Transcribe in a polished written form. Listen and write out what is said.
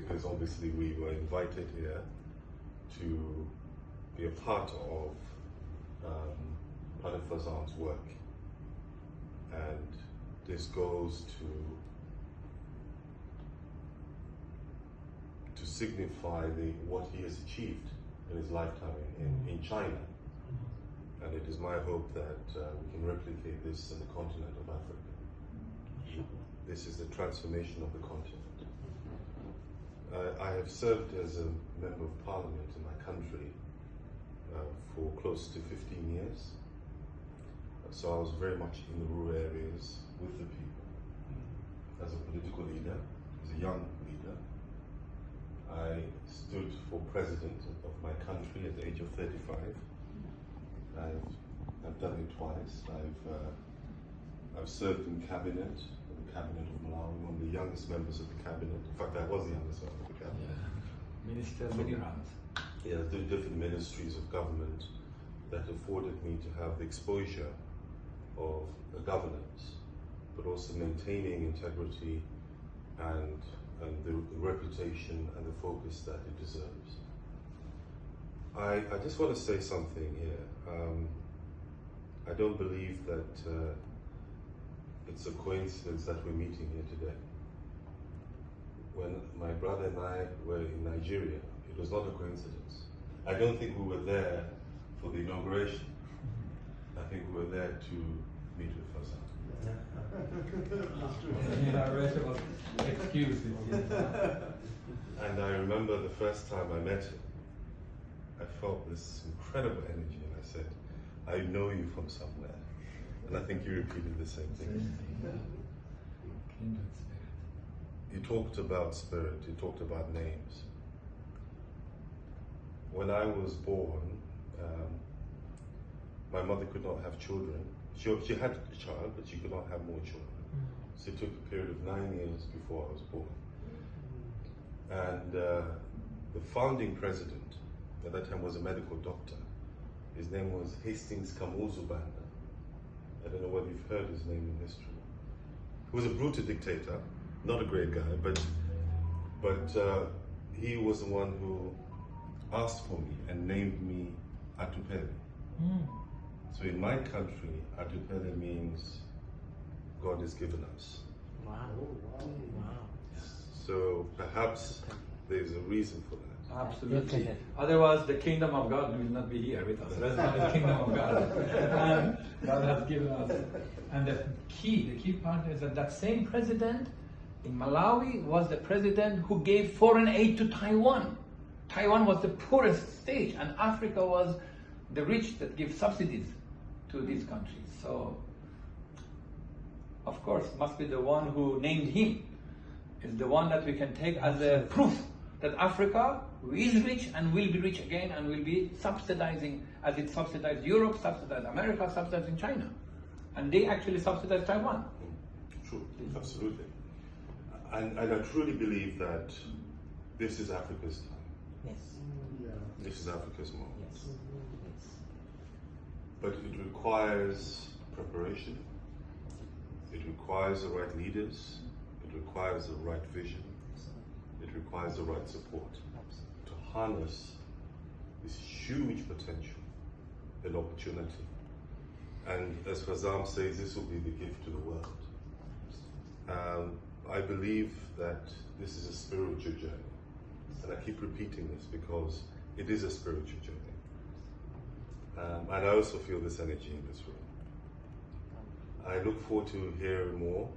because obviously we were invited here to be a part of Manifesto's work, and this goes to signify what he has achieved in his lifetime in China. And it is my hope that we can replicate this in the continent of Africa. This is the transformation of the continent. I have served as a member of parliament in my country for close to 15 years. So I was very much in the rural areas with the people. As a political leader, as a young leader, I stood for president of my country at the age of 35. I've done it twice. I've served in cabinet, the cabinet of Malawi, one of the youngest members of the cabinet. In fact, I was the youngest member of the cabinet. Yeah. Minister many rounds. Yeah, the different ministries of government that afforded me to have the exposure of a governance, but also maintaining integrity and the reputation and the focus that it deserves. I just want to say something here. I don't believe that it's a coincidence that we're meeting here today. When my brother and I were in Nigeria, it was not a coincidence. I don't think we were there for the inauguration. I think we were there to meet with Fazan. And I remember the first time I met him, I felt this incredible energy, and I said, I know you from somewhere. And I think you repeated the same thing. You talked about spirit, you talked about names. When I was born, my mother could not have children. She had a child, but she could not have more children. So it took a period of 9 years before I was born. And the founding president at that time was a medical doctor. His name was Hastings Kamuzu Banda. I don't know whether you've heard his name in history. He was a brutal dictator, not a great guy, but he was the one who asked for me and named me Atupele. So in my country, Atupele means God has given us. Wow. Wow. So perhaps there's a reason for that. Absolutely. Otherwise, the kingdom of God will not be here with us. That's not the kingdom of God. And God has given us. And the key part is that same president in Malawi was the president who gave foreign aid to Taiwan. Taiwan was the poorest state, and Africa was the rich that give subsidies to these countries. So, of course, must be the one who named him is the one that we can take as a proof that Africa is rich and will be rich again and will be subsidizing as it subsidized Europe, subsidized America, subsidizing China. And they actually subsidized Taiwan. True, absolutely. And I truly believe that this is Africa's time. Yes. This is Africa's moment. Yes. But it requires preparation. It requires the right leaders. It requires the right vision. It requires the right support to harness this huge potential and opportunity. And as Fazam says, this will be the gift to the world. I believe that this is a spiritual journey. And I keep repeating this because it is a spiritual journey. And I also feel this energy in this room. I look forward to hearing more